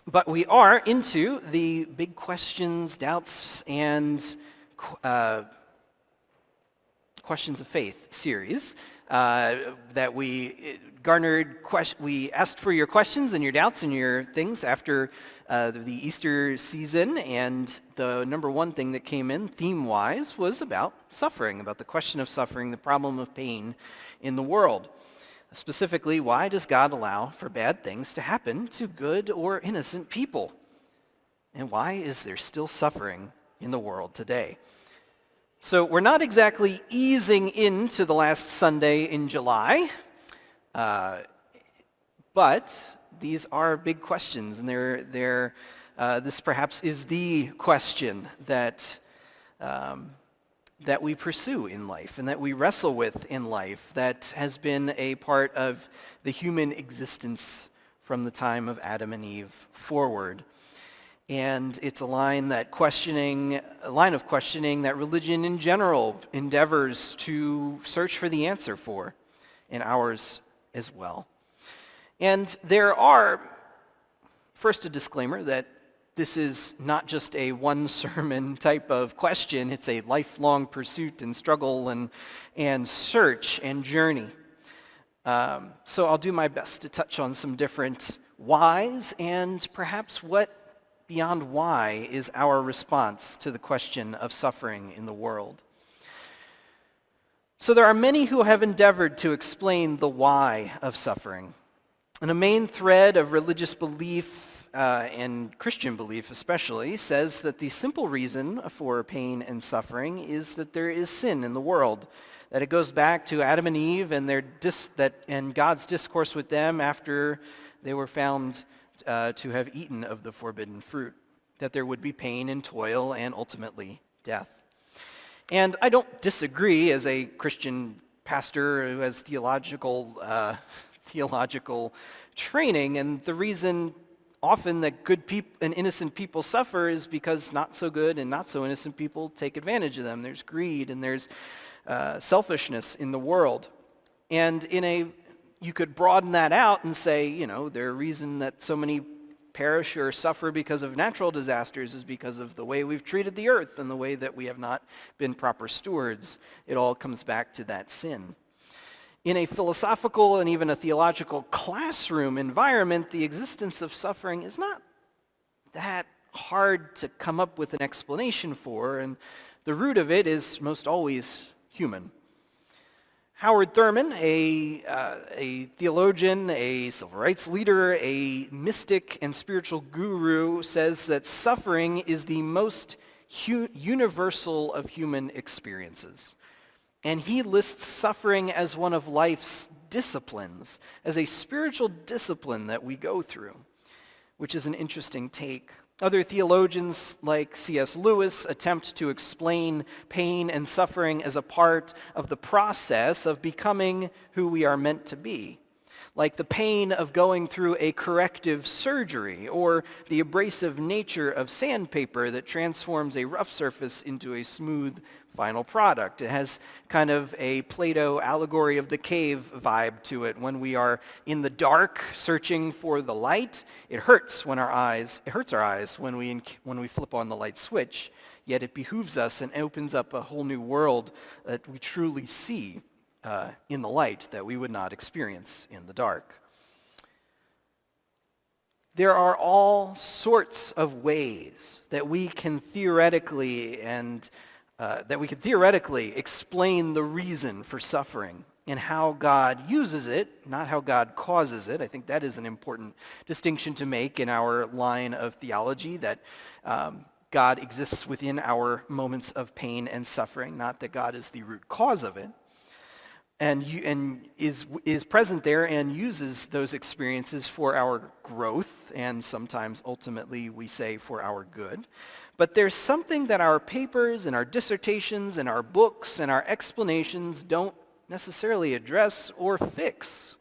But we are into the big questions, doubts, and questions of faith series that we garnered. We asked for your questions and your doubts and your things after the Easter season, and the number one thing that came in theme-wise was about suffering, about the question of suffering, the problem of pain in the world. Specifically, why does God allow for bad things to happen to good or innocent people? And why is there still suffering in the world today? So we're not exactly easing into the last Sunday in July, but these are big questions, and this perhaps is the question that we pursue in life and that we wrestle with in life, that has been a part of the human existence from the time of Adam and Eve forward. And it's a line of questioning that religion in general endeavors to search for the answer for, and ours as well. And there are, first, a disclaimer that this is not just a one-sermon type of question. It's a lifelong pursuit and struggle and search and journey. So I'll do my best to touch on some different whys and perhaps what beyond why is our response to the question of suffering in the world. So there are many who have endeavored to explain the why of suffering. And a main thread of religious belief and Christian belief especially says that the simple reason for pain and suffering is that there is sin in the world, that it goes back to Adam and Eve and and God's discourse with them after they were found to have eaten of the forbidden fruit, that there would be pain and toil and ultimately death. And I don't disagree as a Christian pastor who has theological training, and the reason often that good people and innocent people suffer is because not so good and not so innocent people take advantage of them. There's greed and there's selfishness in the world. And you could broaden that out and say, the reason that so many perish or suffer because of natural disasters is because of the way we've treated the earth and the way that we have not been proper stewards. It all comes back to that sin. In a philosophical and even a theological classroom environment, the existence of suffering is not that hard to come up with an explanation for, and the root of it is most always human. Howard Thurman, a theologian, a civil rights leader, a mystic and spiritual guru, says that suffering is the most universal of human experiences. And he lists suffering as one of life's disciplines, as a spiritual discipline that we go through, which is an interesting take. Other theologians like C.S. Lewis attempt to explain pain and suffering as a part of the process of becoming who we are meant to be, like the pain of going through a corrective surgery or the abrasive nature of sandpaper that transforms a rough surface into a smooth final product. It has kind of a Plato allegory of the cave vibe to it. When we are in the dark searching for the light, it hurts our eyes when we flip on the light switch. Yet it behooves us and opens up a whole new world that we truly see in the light that we would not experience in the dark. There are all sorts of ways that we can theoretically explain the reason for suffering and how God uses it, not how God causes it. I think that is an important distinction to make in our line of theology, that God exists within our moments of pain and suffering, not that God is the root cause of it, and is present there and uses those experiences for our growth, and sometimes ultimately we say for our good. But there's something that our papers and our dissertations and our books and our explanations don't necessarily address or fix,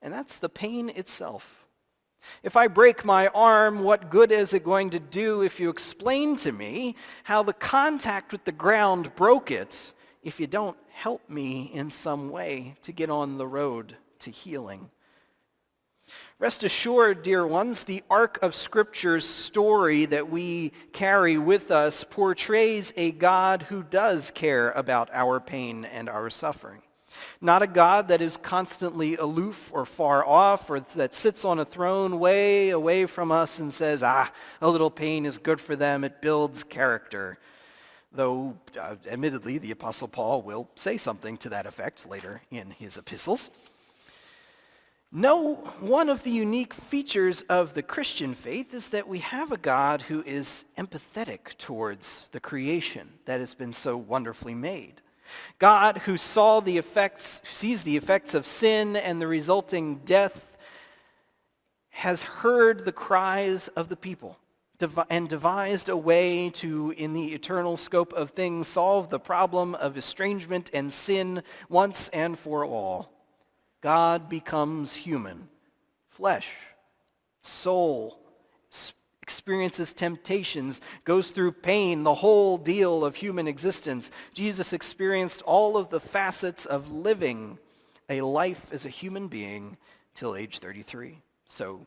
and that's the pain itself. If I break my arm, what good is it going to do if you explain to me how the contact with the ground broke it, if you don't help me in some way to get on the road to healing? Rest assured, dear ones, the arc of Scripture's story that we carry with us portrays a God who does care about our pain and our suffering. Not a God that is constantly aloof or far off, or that sits on a throne way away from us and says, a little pain is good for them, it builds character. Though, admittedly, the Apostle Paul will say something to that effect later in his epistles. No, one of the unique features of the Christian faith is that we have a God who is empathetic towards the creation that has been so wonderfully made. God who sees the effects of sin and the resulting death has heard the cries of the people and devised a way to, in the eternal scope of things, solve the problem of estrangement and sin once and for all. God becomes human, flesh, soul, experiences temptations, goes through pain, the whole deal of human existence. Jesus experienced all of the facets of living a life as a human being till age 33. So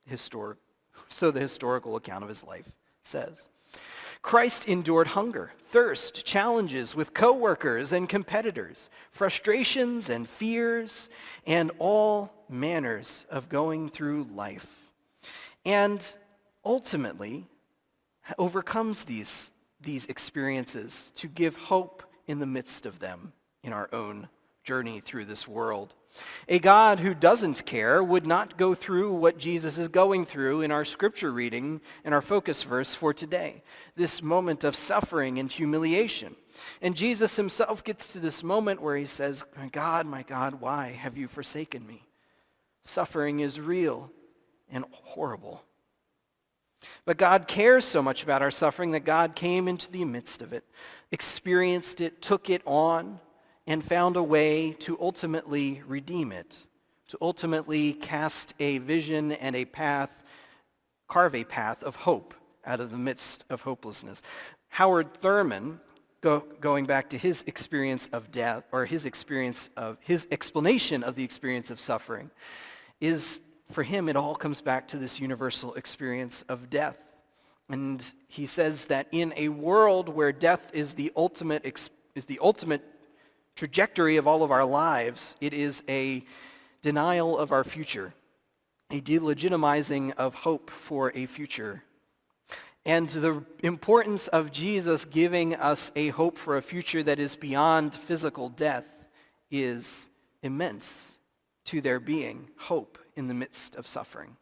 the historical account of his life says. Christ endured hunger, thirst, challenges with co-workers and competitors, frustrations and fears, and all manners of going through life. And ultimately overcomes these experiences to give hope in the midst of them in our own journey through this world. A God who doesn't care would not go through what Jesus is going through in our scripture reading and our focus verse for today, this moment of suffering and humiliation. And Jesus himself gets to this moment where he says, my God, why have you forsaken me? Suffering is real and horrible. But God cares so much about our suffering that God came into the midst of it, experienced it, took it on, and found a way to ultimately redeem it, to ultimately cast a vision and a path, carve a path of hope out of the midst of hopelessness. Howard Thurman, going back to his experience of death, or his explanation of the experience of suffering, is for him it all comes back to this universal experience of death. And he says that in a world where death is the ultimate trajectory of all of our lives, it is a denial of our future, a delegitimizing of hope for a future. And the importance of Jesus giving us a hope for a future that is beyond physical death is immense to there being hope in the midst of suffering.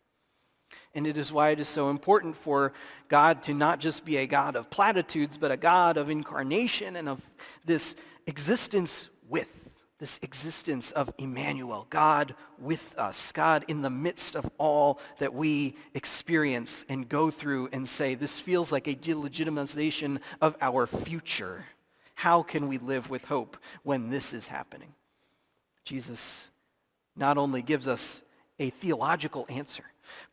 And it is why it is so important for God to not just be a God of platitudes, but a God of incarnation and of this existence of Emmanuel, God with us, God in the midst of all that we experience and go through and say, this feels like a delegitimization of our future. How can we live with hope when this is happening? Jesus not only gives us a theological answer,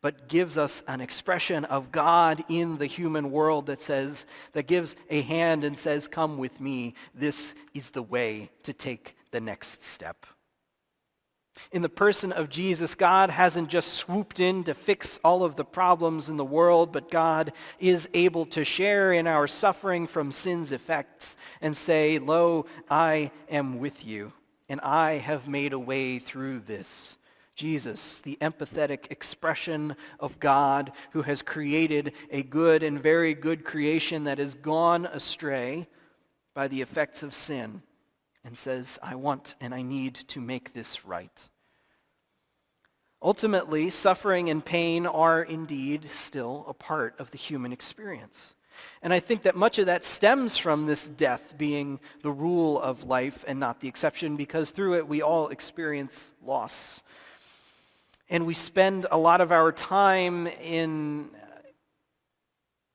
but gives us an expression of God in the human world that gives a hand and says, come with me. This is the way to take the next step. In the person of Jesus, God hasn't just swooped in to fix all of the problems in the world, but God is able to share in our suffering from sin's effects and say, lo, I am with you, and I have made a way through this. Jesus, the empathetic expression of God who has created a good and very good creation that has gone astray by the effects of sin and says, I want and I need to make this right. Ultimately, suffering and pain are indeed still a part of the human experience. And I think that much of that stems from this death being the rule of life and not the exception, because through it we all experience loss. And we spend a lot of our time and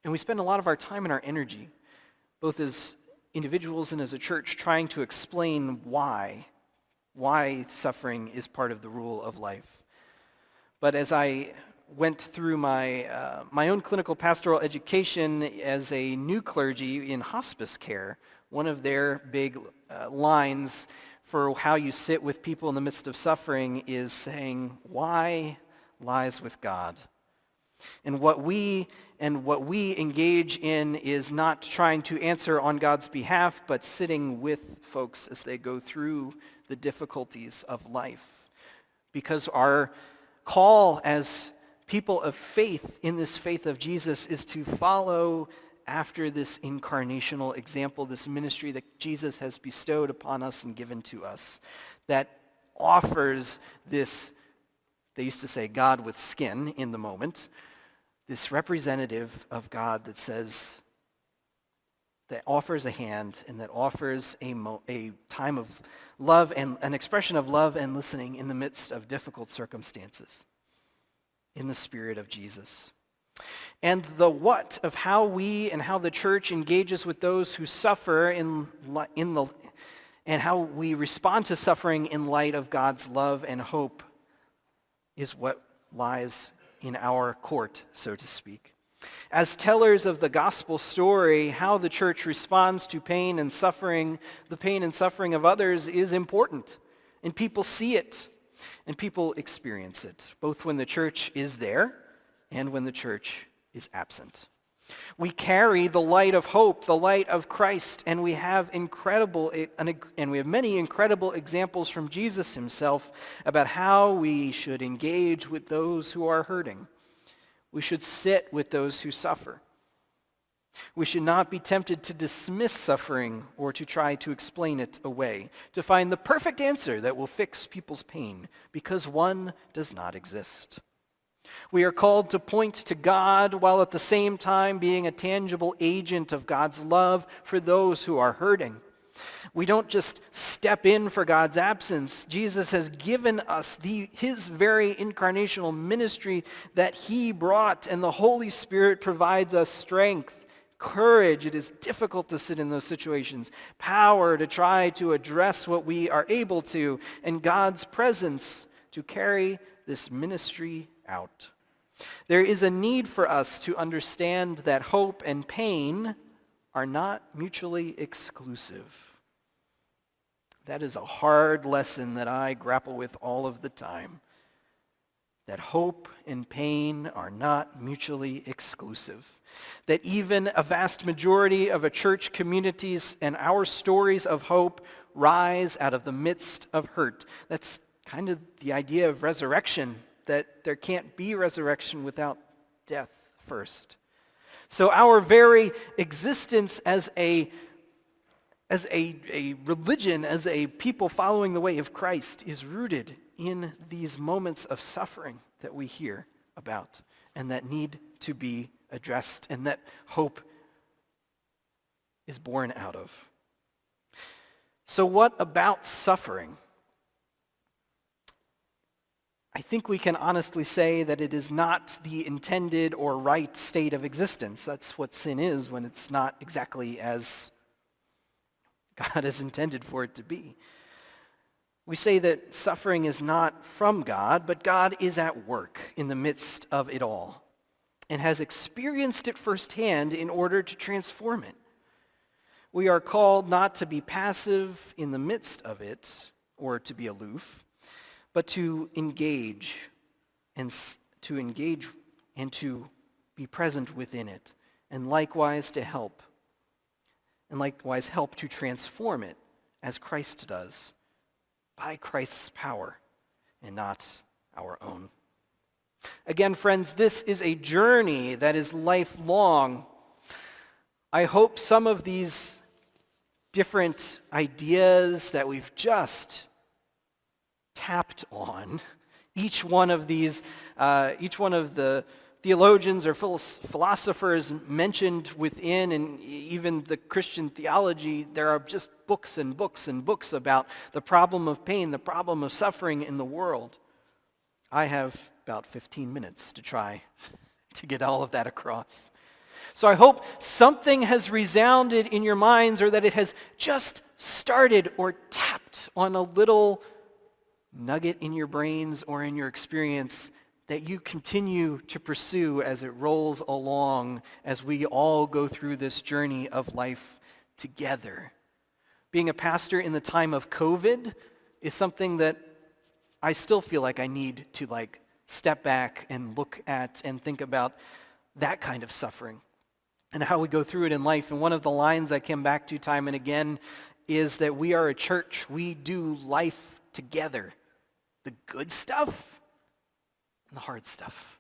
our energy, both as individuals and as a church, trying to explain why suffering is part of the rule of life. But as I went through my own clinical pastoral education as a new clergy in hospice care, one of their big lines for how you sit with people in the midst of suffering is saying, why lies with God. And what we engage in is not trying to answer on God's behalf, but sitting with folks as they go through the difficulties of life. Because our call as people of faith in this faith of Jesus is to follow after this incarnational example, this ministry that Jesus has bestowed upon us and given to us, that offers this, they used to say God with skin in the moment, this representative of God that says, that offers a hand and that offers a time of love and an expression of love and listening in the midst of difficult circumstances in the Spirit of Jesus. And the what of how we and how the church engages with those who suffer and how we respond to suffering in light of God's love and hope is what lies in our court, so to speak. As tellers of the gospel story, how the church responds to pain and suffering, the pain and suffering of others is important. And people see it, and people experience it, both when the church is there and when the church is absent. We carry the light of hope, the light of Christ, and we have many incredible examples from Jesus himself about how we should engage with those who are hurting. We should sit with those who suffer. We should not be tempted to dismiss suffering or to try to explain it away, to find the perfect answer that will fix people's pain, because one does not exist. We are called to point to God while at the same time being a tangible agent of God's love for those who are hurting. We don't just step in for God's absence. Jesus has given us his very incarnational ministry that he brought, and the Holy Spirit provides us strength, courage. It is difficult to sit in those situations, power to try to address what we are able to, and God's presence to carry this ministry out. There is a need for us to understand that hope and pain are not mutually exclusive. That is a hard lesson that I grapple with all of the time. That hope and pain are not mutually exclusive. That even a vast majority of a church communities and our stories of hope rise out of the midst of hurt. That's kind of the idea of resurrection, that there can't be resurrection without death first. So our very existence as a religion, as a people following the way of Christ, is rooted in these moments of suffering that we hear about and that need to be addressed and that hope is born out of. So what about suffering? I think we can honestly say that it is not the intended or right state of existence. That's what sin is, when it's not exactly as God has intended for it to be. We say that suffering is not from God, but God is at work in the midst of it all and has experienced it firsthand in order to transform it. We are called not to be passive in the midst of it or to be aloof, but to engage and to be present within it, and likewise to help. And likewise help to transform it as Christ does, by Christ's power and not our own. Again, friends, this is a journey that is lifelong. I hope some of these different ideas that we've just tapped on, each one of the theologians or philosophers mentioned within, and even the Christian theology, there are just books and books and books about the problem of pain, the problem of suffering in the world. I have about 15 minutes to try to get all of that across. So I hope something has resounded in your minds, or that it has just started or tapped on a little nugget in your brains or in your experience that you continue to pursue as it rolls along, as we all go through this journey of life together. Being a pastor in the time of COVID is something that I still feel like I need to step back and look at and think about that kind of suffering and how we go through it in life. And one of the lines I come back to time and again is that we are a church. We do life together. The good stuff and the hard stuff.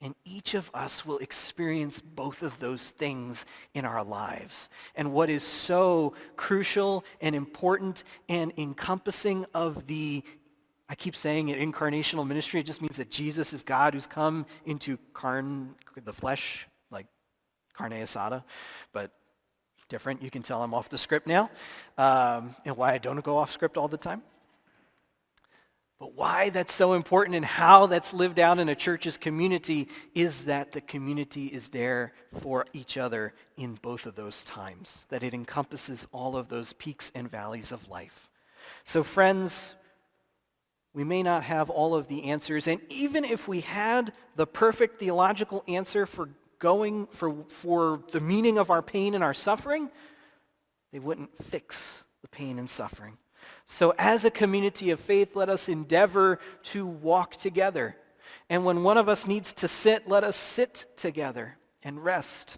And each of us will experience both of those things in our lives. And what is so crucial and important and encompassing of I keep saying it, incarnational ministry, it just means that Jesus is God who's come into the flesh, like carne asada, but different. You can tell I'm off the script now, and why I don't go off script all the time. But why that's so important and how that's lived out in a church's community is that the community is there for each other in both of those times, that it encompasses all of those peaks and valleys of life. So friends, we may not have all of the answers, and even if we had the perfect theological answer for the meaning of our pain and our suffering, they wouldn't fix the pain and suffering. So as a community of faith, let us endeavor to walk together. And when one of us needs to sit, let us sit together and rest,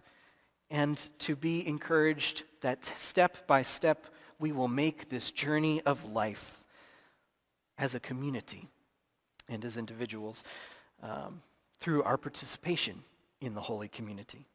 and to be encouraged that step by step we will make this journey of life as a community and as individuals through our participation in the holy community.